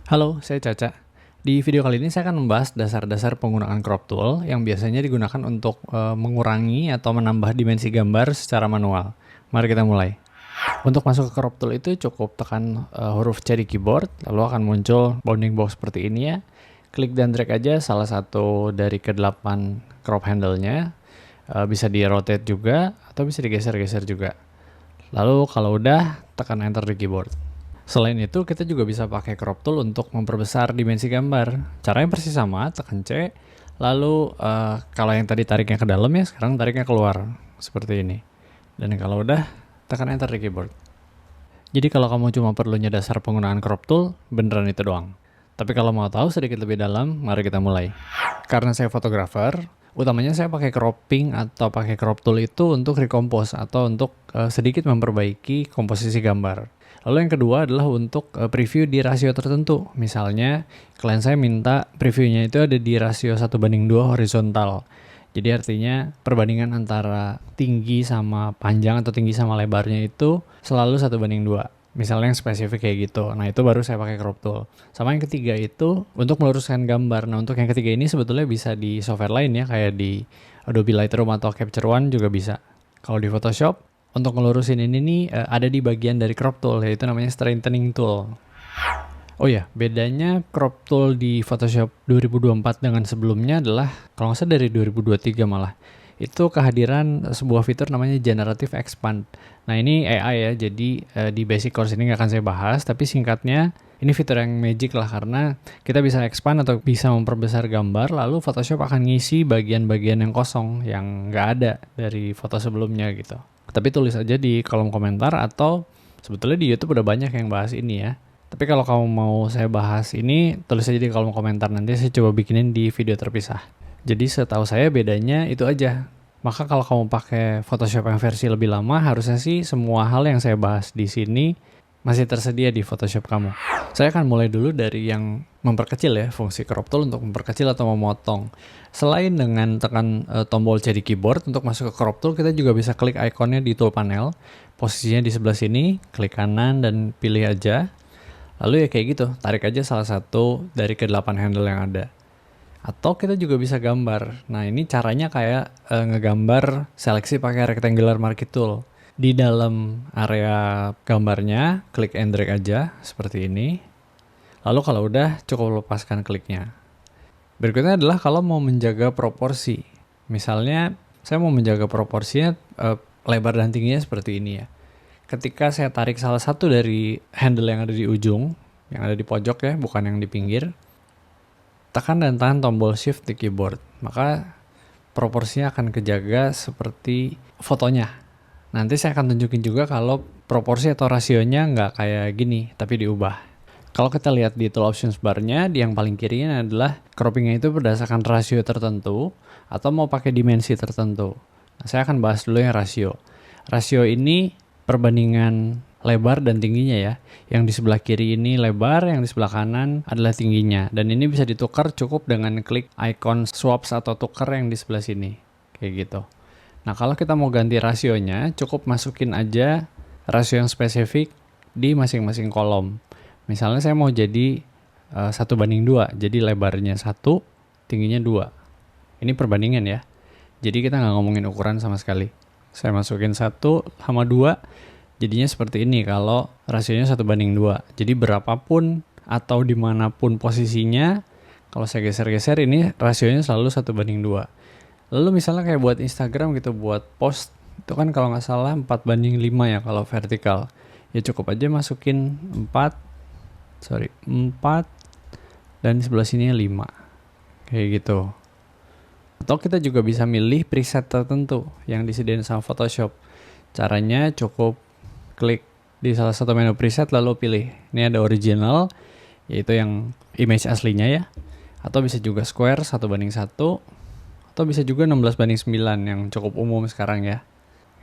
Halo, saya Caca. Di video kali ini saya akan membahas dasar-dasar penggunaan crop tool yang biasanya digunakan untuk mengurangi atau menambah dimensi gambar secara manual. Mari kita mulai. Untuk masuk ke crop tool itu cukup tekan huruf C di keyboard, lalu akan muncul bounding box seperti ini ya. Klik dan drag aja salah satu dari ke-8 crop handle-nya. Bisa di-rotate juga atau bisa digeser-geser juga. Lalu kalau udah, tekan enter di keyboard. Selain itu, kita juga bisa pakai crop tool untuk memperbesar dimensi gambar. Caranya persis sama, tekan C, lalu kalau yang tadi tariknya ke dalam ya, sekarang tariknya keluar, seperti ini. Dan kalau udah, tekan enter di keyboard. Jadi kalau kamu cuma perlunya dasar penggunaan crop tool, beneran itu doang. Tapi kalau mau tahu sedikit lebih dalam, mari kita mulai. Karena saya fotografer, utamanya saya pakai cropping atau pakai crop tool itu untuk recompose atau untuk sedikit memperbaiki komposisi gambar. Lalu yang kedua adalah untuk preview di rasio tertentu. Misalnya, klien saya minta previewnya itu ada di rasio 1:2 horizontal. Jadi artinya perbandingan antara tinggi sama panjang atau tinggi sama lebarnya itu selalu 1:2. Misalnya yang spesifik kayak gitu. Nah itu baru saya pakai crop tool. Sama yang ketiga itu untuk meluruskan gambar. Nah untuk yang ketiga ini sebetulnya bisa di software lain ya. Kayak di Adobe Lightroom atau Capture One juga bisa. Kalau di Photoshop, untuk ngelurusin ini nih ada di bagian dari crop tool, yaitu namanya straightening tool. Oh ya, bedanya crop tool di Photoshop 2024 dengan sebelumnya adalah, kalau nggak salah dari 2023 malah, itu kehadiran sebuah fitur namanya Generative Expand. Nah ini AI ya, jadi di basic course ini nggak akan saya bahas, tapi singkatnya ini fitur yang magic lah karena kita bisa expand atau bisa memperbesar gambar, lalu Photoshop akan ngisi bagian-bagian yang kosong yang nggak ada dari foto sebelumnya gitu. Tapi tulis aja di kolom komentar atau sebetulnya di YouTube udah banyak yang bahas ini ya. Tapi kalau kamu mau saya bahas ini, tulis aja di kolom komentar, nanti saya coba bikinin di video terpisah. Jadi setahu saya bedanya itu aja. Maka kalau kamu pakai Photoshop yang versi lebih lama, harusnya sih semua hal yang saya bahas di sini masih tersedia di Photoshop kamu. Saya akan mulai dulu dari yang memperkecil ya, fungsi crop tool untuk memperkecil atau memotong. Selain dengan tekan tombol C di keyboard untuk masuk ke crop tool, kita juga bisa klik ikonnya di tool panel. Posisinya di sebelah sini, klik kanan dan pilih aja. Lalu ya kayak gitu, tarik aja salah satu dari ke-8 handle yang ada. Atau kita juga bisa gambar. Nah ini caranya kayak ngegambar seleksi pakai rectangular marquee tool. Di dalam area gambarnya, klik and drag aja seperti ini. Lalu kalau udah, cukup lepaskan kliknya. Berikutnya adalah kalau mau menjaga proporsi. Misalnya, saya mau menjaga proporsinya lebar dan tingginya seperti ini ya. Ketika saya tarik salah satu dari handle yang ada di ujung, yang ada di pojok ya, bukan yang di pinggir, tekan dan tahan tombol shift di keyboard. Maka proporsinya akan kejaga seperti fotonya. Nanti saya akan tunjukin juga kalau proporsi atau rasionya nggak kayak gini, tapi diubah. Kalau kita lihat di tool options bar-nya, di yang paling kiri ini adalah cropping-nya itu berdasarkan rasio tertentu atau mau pakai dimensi tertentu. Nah, saya akan bahas dulu yang rasio. Rasio ini perbandingan lebar dan tingginya ya. Yang di sebelah kiri ini lebar, yang di sebelah kanan adalah tingginya. Dan ini bisa ditukar cukup dengan klik icon swaps atau tukar yang di sebelah sini. Kayak gitu. Nah kalau kita mau ganti rasionya, cukup masukin aja rasio yang spesifik di masing-masing kolom. Misalnya saya mau jadi 1:2, jadi lebarnya 1, tingginya 2. Ini perbandingan ya. Jadi kita nggak ngomongin ukuran sama sekali. Saya masukin 1:2, jadinya seperti ini kalau rasionya 1:2. Jadi berapapun atau dimanapun posisinya, kalau saya geser-geser ini rasionya selalu 1:2. Lalu misalnya kayak buat Instagram gitu, buat post, itu kan kalau nggak salah 4:5 ya kalau vertikal. Ya cukup aja masukin 4, dan sebelah sini 5. Kayak gitu. Atau kita juga bisa milih preset tertentu yang disediain sama Photoshop. Caranya cukup klik di salah satu menu preset lalu pilih. Ini ada original, yaitu yang image aslinya ya. Atau bisa juga square 1:1. Atau bisa juga 16:9 yang cukup umum sekarang ya.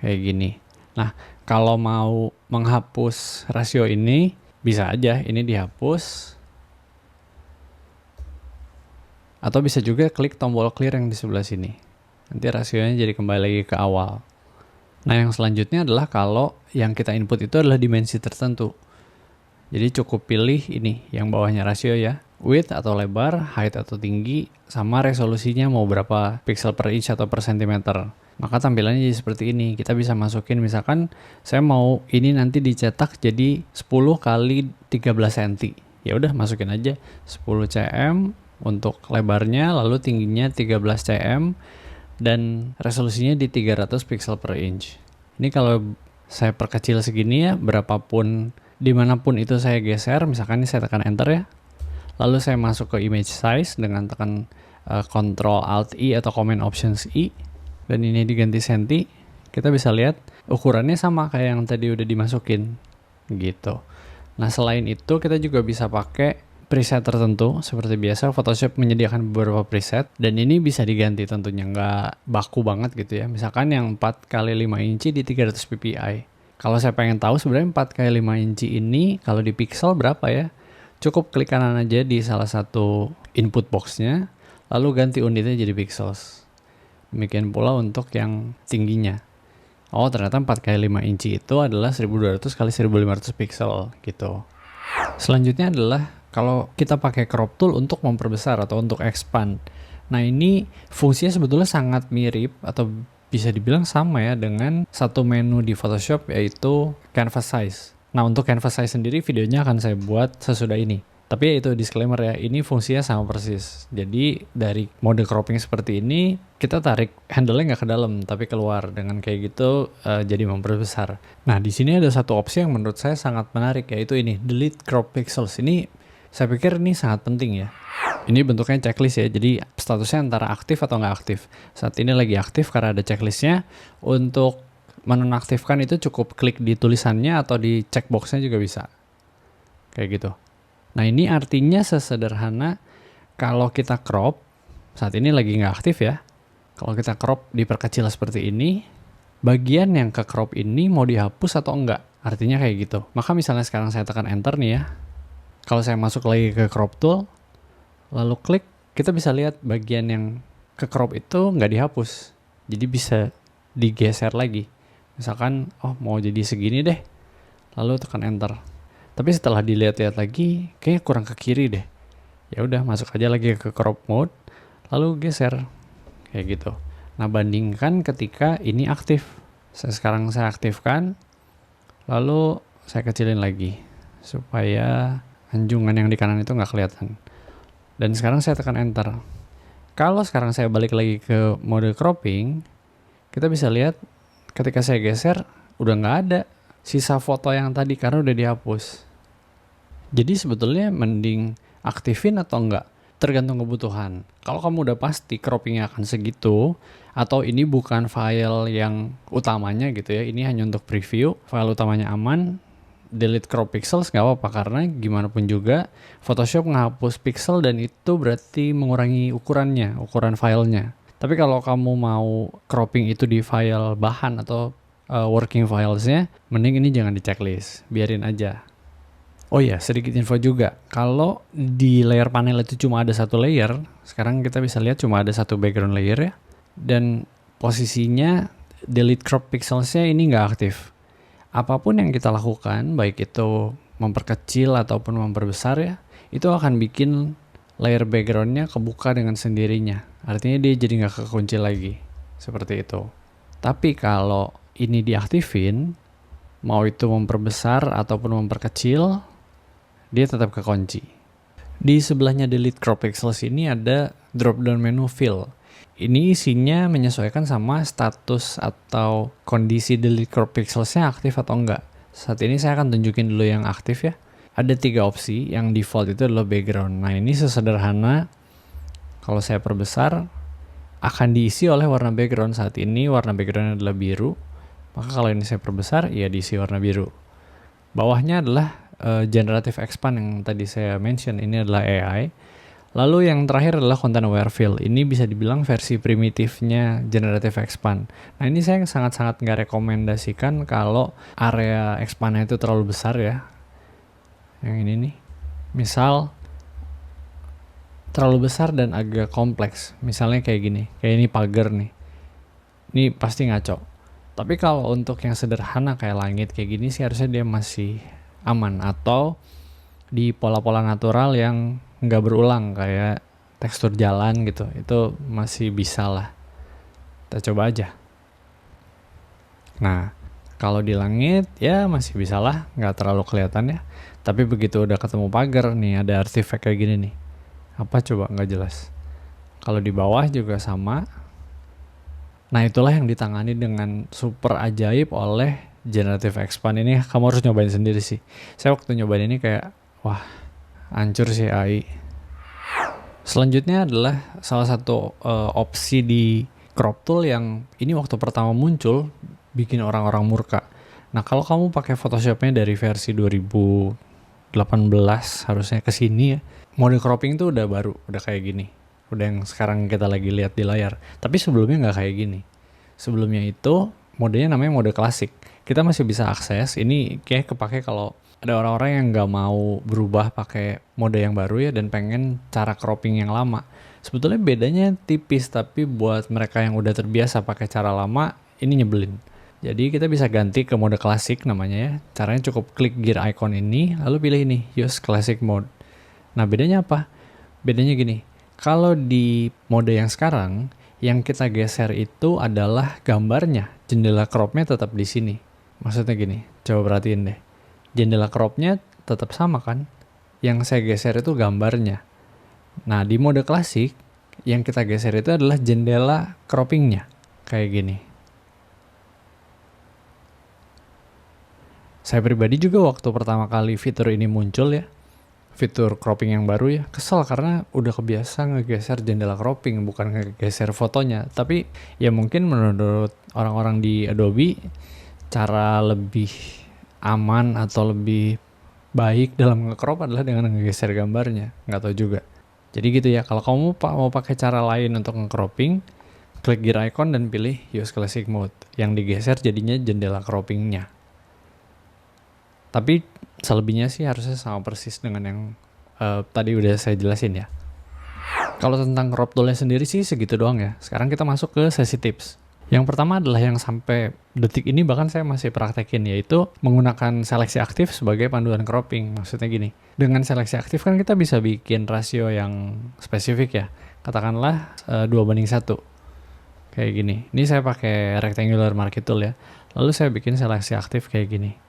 Kayak gini. Nah, kalau mau menghapus rasio ini, bisa aja ini dihapus. Atau bisa juga klik tombol clear yang di sebelah sini. Nanti rasionya jadi kembali lagi ke awal. Nah, yang selanjutnya adalah kalau yang kita input itu adalah dimensi tertentu. Jadi cukup pilih ini yang bawahnya rasio ya, width atau lebar, height atau tinggi, sama resolusinya mau berapa pixel per inch atau per sentimeter. Maka tampilannya jadi seperti ini. Kita bisa masukin misalkan saya mau ini nanti dicetak jadi 10 kali 13 cm. Ya udah masukin aja 10 cm untuk lebarnya, lalu tingginya 13 cm dan resolusinya di 300 pixel per inch. Ini kalau saya perkecil segini ya, berapapun dimanapun itu saya geser, misalkan ini saya tekan enter ya, lalu saya masuk ke image size dengan tekan Ctrl Alt I atau Command Options I, dan ini diganti senti, kita bisa lihat ukurannya sama kayak yang tadi udah dimasukin gitu. Nah selain itu kita juga bisa pakai preset tertentu. Seperti biasa Photoshop menyediakan beberapa preset dan ini bisa diganti tentunya, nggak baku banget gitu ya. Misalkan yang 4x5 inci di 300 ppi. Kalau saya pengen tahu sebenarnya 4x5 inci ini kalau di pixel berapa ya, cukup klik kanan aja di salah satu input boxnya, lalu ganti unitnya jadi pixels. Demikian pula untuk yang tingginya. Oh ternyata 4x5 inci itu adalah 1200x1500 pixel gitu. Selanjutnya adalah kalau kita pakai crop tool untuk memperbesar atau untuk expand. Nah ini fungsinya sebetulnya sangat mirip atau bisa dibilang sama ya dengan satu menu di Photoshop, yaitu canvas size. Nah untuk canvas size sendiri videonya akan saya buat sesudah ini. Tapi ya itu disclaimer ya, ini fungsinya sama persis. Jadi dari mode cropping seperti ini, kita tarik handle-nya nggak ke dalam, tapi keluar. Dengan kayak gitu jadi memperbesar. Nah di sini ada satu opsi yang menurut saya sangat menarik, yaitu ini, delete crop pixels. Ini saya pikir ini sangat penting ya. Ini bentuknya checklist ya, jadi statusnya antara aktif atau nggak aktif. Saat ini lagi aktif karena ada checklistnya. Untuk menonaktifkan itu cukup klik di tulisannya atau di checkboxnya juga bisa. Kayak gitu. Nah ini artinya sesederhana kalau kita crop, saat ini lagi nggak aktif ya. Kalau kita crop diperkecil seperti ini, bagian yang ke crop ini mau dihapus atau enggak. Artinya kayak gitu. Maka misalnya sekarang saya tekan enter nih ya. Kalau saya masuk lagi ke crop tool, lalu klik, kita bisa lihat bagian yang ke crop itu nggak dihapus. Jadi bisa digeser lagi. Misalkan, oh mau jadi segini deh. Lalu tekan enter. Tapi setelah dilihat-lihat lagi, kayaknya kurang ke kiri deh. Ya udah masuk aja lagi ke crop mode, lalu geser kayak gitu. Nah bandingkan ketika ini aktif. Sekarang saya aktifkan, lalu saya kecilin lagi supaya anjungan yang di kanan itu nggak kelihatan. Dan sekarang saya tekan enter. Kalau sekarang saya balik lagi ke mode cropping, kita bisa lihat ketika saya geser udah nggak ada sisa foto yang tadi karena udah dihapus. Jadi sebetulnya mending aktifin atau enggak, tergantung kebutuhan. Kalau kamu udah pasti croppingnya akan segitu, atau ini bukan file yang utamanya gitu ya, ini hanya untuk preview, file utamanya aman, delete crop pixels nggak apa-apa, karena gimana pun juga Photoshop ngehapus pixel dan itu berarti mengurangi ukurannya, ukuran filenya. Tapi kalau kamu mau cropping itu di file bahan atau working filesnya, mending ini jangan di checklist, biarin aja. Oh iya, sedikit info juga, kalau di layer panel itu cuma ada satu layer, sekarang kita bisa lihat cuma ada satu background layer ya, dan posisinya delete crop pixelsnya ini nggak aktif. Apapun yang kita lakukan, baik itu memperkecil ataupun memperbesar ya, itu akan bikin layer backgroundnya kebuka dengan sendirinya. Artinya dia jadi nggak kekunci lagi, seperti itu. Tapi kalau ini diaktifin, mau itu memperbesar ataupun memperkecil, dia tetap kekunci. Di sebelahnya delete crop pixels ini ada drop down menu fill. Ini isinya menyesuaikan sama status atau kondisi delete crop pixelsnya aktif atau enggak. Saat ini saya akan tunjukin dulu yang aktif ya. Ada 3 opsi, yang default itu adalah background. Nah ini sesederhana, kalau saya perbesar, akan diisi oleh warna background. Saat ini warna background adalah biru, maka kalau ini saya perbesar, ya diisi warna biru. Bawahnya adalah generative expand yang tadi saya mention, ini adalah AI. Lalu yang terakhir adalah content aware fill. Ini bisa dibilang versi primitifnya generative expand. Nah ini saya sangat-sangat nggak rekomendasikan kalau area expandnya itu terlalu besar ya. Yang ini nih, misal terlalu besar dan agak kompleks. Misalnya kayak gini, kayak ini pagar nih. Ini pasti ngaco. Tapi kalau untuk yang sederhana kayak langit kayak gini sih harusnya dia masih aman. Atau di pola-pola natural yang nggak berulang kayak tekstur jalan gitu, itu masih bisa lah. Kita coba aja. Nah, kalau di langit ya masih bisa lah, nggak terlalu kelihatan ya. Tapi begitu udah ketemu pagar nih, ada artifact kayak gini nih. Apa coba, nggak jelas. Kalau di bawah juga sama. Nah, itulah yang ditangani dengan super ajaib oleh Generative Expand ini. Kamu harus nyobain sendiri sih. Saya waktu nyobain ini kayak, wah, hancur sih AI. Selanjutnya adalah salah satu opsi di crop tool yang ini waktu pertama muncul bikin orang-orang murka. Nah, kalau kamu pakai Photoshopnya dari versi 2018 harusnya ke sini ya, mode cropping tuh udah baru, udah kayak gini. Udah yang sekarang kita lagi lihat di layar. Tapi sebelumnya nggak kayak gini. Sebelumnya itu modenya namanya mode klasik. Kita masih bisa akses, ini kayak kepake kalau ada orang-orang yang nggak mau berubah pakai mode yang baru ya dan pengen cara cropping yang lama. Sebetulnya bedanya tipis, tapi buat mereka yang udah terbiasa pakai cara lama, ini nyebelin. Jadi kita bisa ganti ke mode klasik namanya ya. Caranya cukup klik gear icon ini, lalu pilih ini, use classic mode. Nah, bedanya apa? Bedanya gini, kalau di mode yang sekarang, yang kita geser itu adalah gambarnya. Jendela cropnya tetap di sini. Maksudnya gini, coba perhatiin deh. Jendela cropnya tetap sama kan? Yang saya geser itu gambarnya. Nah, di mode klasik, yang kita geser itu adalah jendela croppingnya. Kayak gini. Saya pribadi juga waktu pertama kali fitur ini muncul ya, fitur cropping yang baru ya, kesel karena udah kebiasa ngegeser jendela cropping, bukan ngegeser fotonya. Tapi ya mungkin menurut orang-orang di Adobe, cara lebih aman atau lebih baik dalam nge-crop adalah dengan ngegeser gambarnya. Nggak tahu juga. Jadi gitu ya, kalau kamu mau pakai cara lain untuk nge-cropping, klik gear icon dan pilih use classic mode. Yang digeser jadinya jendela croppingnya. Tapi selebihnya sih harusnya sama persis dengan yang tadi udah saya jelasin ya. Kalau tentang crop toolnya sendiri sih segitu doang ya. Sekarang kita masuk ke sesi tips. Yang pertama adalah yang sampai detik ini bahkan saya masih praktekin, yaitu menggunakan seleksi aktif sebagai panduan cropping. Maksudnya gini, dengan seleksi aktif kan kita bisa bikin rasio yang spesifik ya. Katakanlah 2:1. Kayak gini. Ini saya pakai rectangular marquee tool ya. Lalu saya bikin seleksi aktif kayak gini.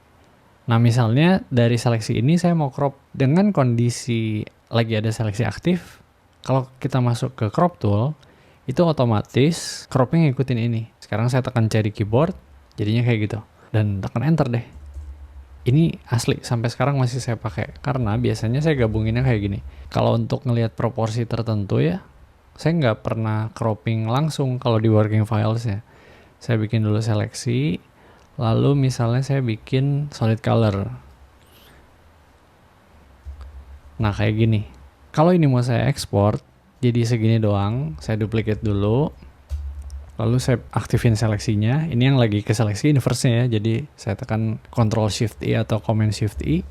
Nah, misalnya dari seleksi ini saya mau crop dengan kondisi lagi ada seleksi aktif. Kalau kita masuk ke crop tool, itu otomatis cropping ngikutin ini. Sekarang saya tekan C di keyboard, jadinya kayak gitu. Dan tekan enter deh. Ini asli, sampai sekarang masih saya pakai. Karena biasanya saya gabunginnya kayak gini. Kalau untuk ngelihat proporsi tertentu ya, saya nggak pernah cropping langsung kalau di working files ya. Saya bikin dulu seleksi, lalu misalnya saya bikin solid color. Nah, kayak gini. Kalau ini mau saya ekspor, jadi segini doang, saya duplicate dulu, lalu saya aktifin seleksinya. Ini yang lagi ke seleksi inverse-nya ya, jadi saya tekan Ctrl Shift I atau Command Shift I.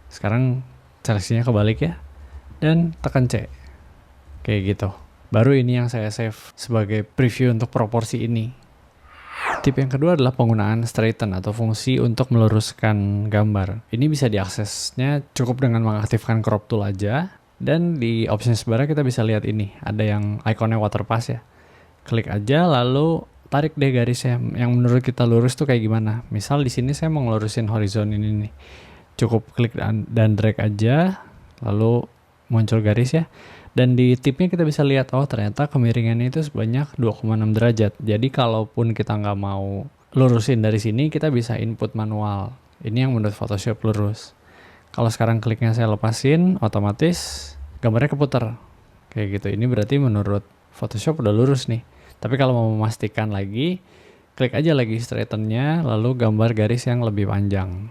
Sekarang seleksinya kebalik ya, dan tekan C. Kayak gitu. Baru ini yang saya save sebagai preview untuk proporsi ini. Tip yang kedua adalah penggunaan straighten atau fungsi untuk meluruskan gambar. Ini bisa diaksesnya cukup dengan mengaktifkan crop tool aja. Dan di option sebelah kita bisa lihat ini, ada yang ikonnya water pass ya. Klik aja lalu tarik deh garisnya yang menurut kita lurus tuh kayak gimana. Misal di sini saya mau ngelurusin horizon ini nih. Cukup klik dan drag aja lalu muncul garis ya. Dan di tipnya kita bisa lihat, oh ternyata kemiringannya itu sebanyak 2,6 derajat. Jadi kalaupun kita nggak mau lurusin dari sini, kita bisa input manual. Ini yang menurut Photoshop lurus. Kalau sekarang kliknya saya lepasin, otomatis gambarnya keputar. Kayak gitu. Ini berarti menurut Photoshop udah lurus nih. Tapi kalau mau memastikan lagi, klik aja lagi straighten-nya, lalu gambar garis yang lebih panjang.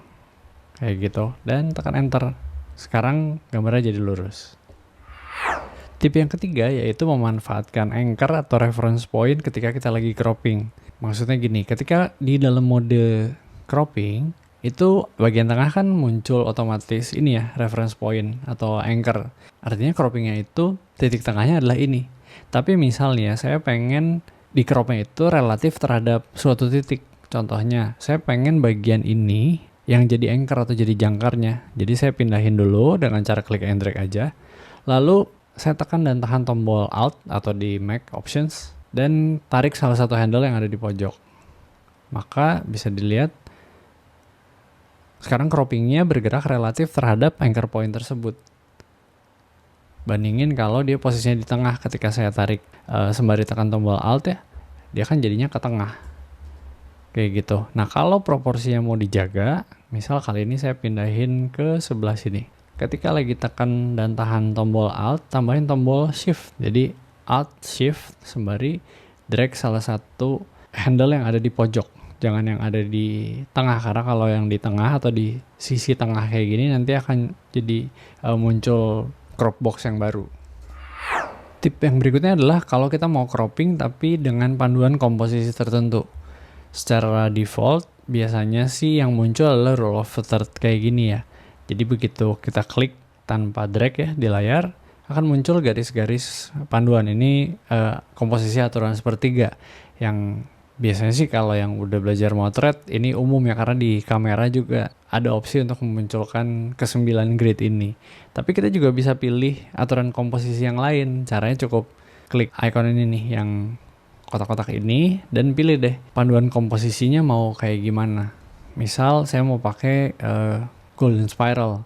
Kayak gitu. Dan tekan enter. Sekarang gambarnya jadi lurus. Tip yang ketiga yaitu memanfaatkan anchor atau reference point ketika kita lagi cropping. Maksudnya gini, ketika di dalam mode cropping, itu bagian tengah kan muncul otomatis ini ya, reference point atau anchor. Artinya croppingnya itu titik tengahnya adalah ini. Tapi misalnya saya pengen di cropnya itu relatif terhadap suatu titik. Contohnya, saya pengen bagian ini yang jadi anchor atau jadi jangkarnya. Jadi saya pindahin dulu dengan cara klik and drag aja. Lalu saya tekan dan tahan tombol Alt atau di Mac Options dan tarik salah satu handle yang ada di pojok. Maka bisa dilihat sekarang croppingnya bergerak relatif terhadap anchor point tersebut. Bandingin kalau dia posisinya di tengah ketika saya tarik sembari tekan tombol Alt ya, dia kan jadinya ke tengah. Kayak gitu. Nah kalau proporsinya mau dijaga, misal kali ini saya pindahin ke sebelah sini. Ketika lagi tekan dan tahan tombol Alt, tambahin tombol Shift. Jadi Alt Shift sembari drag salah satu handle yang ada di pojok. Jangan yang ada di tengah, karena kalau yang di tengah atau di sisi tengah kayak gini nanti akan jadi muncul crop box yang baru. Tip yang berikutnya adalah kalau kita mau cropping tapi dengan panduan komposisi tertentu. Secara default, biasanya sih yang muncul adalah rule of third kayak gini ya. Jadi begitu kita klik tanpa drag ya di layar, akan muncul garis-garis panduan. Ini komposisi aturan sepertiga. Yang biasanya sih kalau yang udah belajar motret, ini umum ya, karena di kamera juga ada opsi untuk memunculkan ke-9 grid ini. Tapi kita juga bisa pilih aturan komposisi yang lain. Caranya cukup klik icon ini nih, yang kotak-kotak ini, dan pilih deh panduan komposisinya mau kayak gimana. Misal saya mau pakai golden spiral.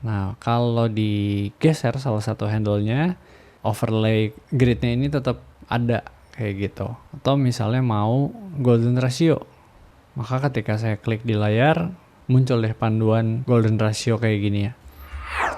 Nah kalau digeser salah satu handle-nya, overlay gridnya ini tetap ada kayak gitu. Atau misalnya mau golden ratio, maka ketika saya klik di layar muncul deh panduan golden ratio kayak gini ya.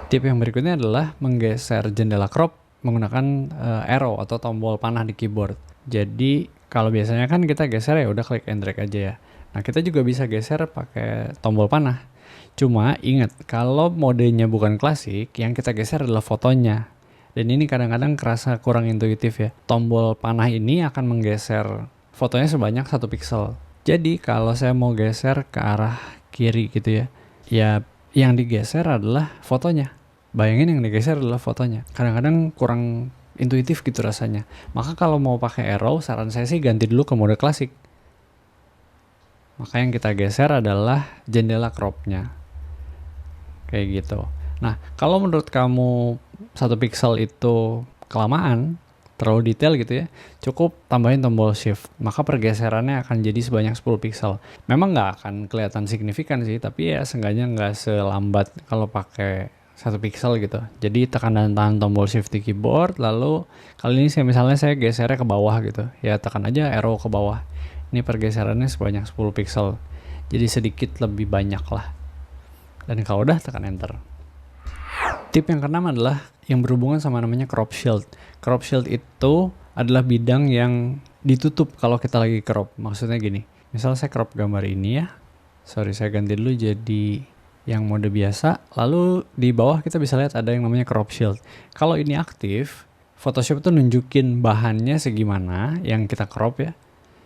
Tip yang berikutnya adalah menggeser jendela crop menggunakan arrow atau tombol panah di keyboard. Jadi kalau biasanya kan kita geser ya udah klik and drag aja ya. Nah kita juga bisa geser pakai tombol panah. Cuma ingat kalau modenya bukan klasik, yang kita geser adalah fotonya. Dan ini kadang-kadang kerasa kurang intuitif ya. Tombol panah ini akan menggeser fotonya sebanyak 1 pixel. Jadi kalau saya mau geser ke arah kiri gitu ya, ya yang digeser adalah fotonya. Bayangin yang digeser adalah fotonya. Kadang-kadang kurang intuitif gitu rasanya. Maka kalau mau pakai arrow, saran saya sih ganti dulu ke mode klasik. Maka yang kita geser adalah jendela cropnya. Kayak gitu. Nah, kalau menurut kamu 1 pixel itu kelamaan, terlalu detail gitu ya, cukup tambahin tombol shift. Maka pergeserannya akan jadi sebanyak 10 pixel. Memang nggak akan kelihatan signifikan sih, tapi ya seenggaknya nggak selambat kalau pakai 1 pixel gitu. Jadi tekan dan tahan tombol shift di keyboard, lalu kali ini misalnya saya gesernya ke bawah gitu. Ya tekan aja arrow ke bawah. Ini pergeserannya sebanyak 10 pixel. Jadi sedikit lebih banyak lah. Dan kalau udah tekan enter. Tip yang keenam adalah yang berhubungan sama namanya crop shield. Crop shield itu adalah bidang yang ditutup kalau kita lagi crop. Maksudnya gini, misal saya crop gambar ini ya. Sorry, saya ganti dulu jadi yang mode biasa. Lalu di bawah kita bisa lihat ada yang namanya crop shield. Kalau ini aktif, Photoshop itu nunjukin bahannya segimana yang kita crop ya.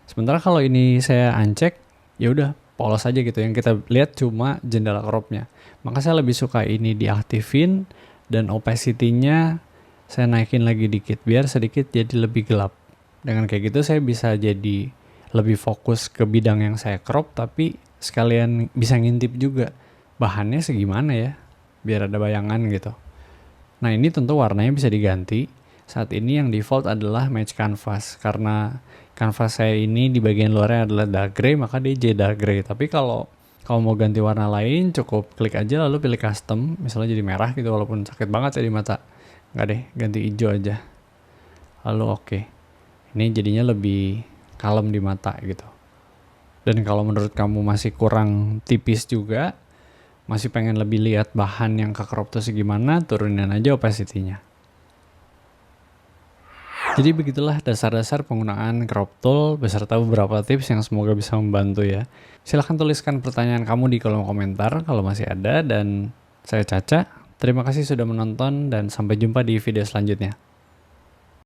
Sementara kalau ini saya uncheck, ya udah polos aja gitu. Yang kita lihat cuma jendela cropnya. Maka saya lebih suka ini diaktifin dan opacity-nya saya naikin lagi dikit biar sedikit jadi lebih gelap. Dengan kayak gitu saya bisa jadi lebih fokus ke bidang yang saya crop, tapi sekalian bisa ngintip juga bahannya segimana ya, biar ada bayangan gitu. Nah ini tentu warnanya bisa diganti. Saat ini yang default adalah match canvas, karena kanvas saya ini di bagian luarnya adalah dark gray, maka dia jadi dark gray. Tapi kalau mau ganti warna lain, cukup klik aja lalu pilih custom, misalnya jadi merah gitu, walaupun sakit banget ya di mata. Nggak deh, ganti hijau aja. Lalu oke. Ini jadinya lebih kalem di mata gitu. Dan kalau menurut kamu masih kurang tipis juga, masih pengen lebih lihat bahan yang ke crop tuh segimana, turunin aja opacity-nya. Jadi begitulah dasar-dasar penggunaan crop tool beserta beberapa tips yang semoga bisa membantu ya. Silahkan tuliskan pertanyaan kamu di kolom komentar kalau masih ada, dan saya Caca. Terima kasih sudah menonton dan sampai jumpa di video selanjutnya.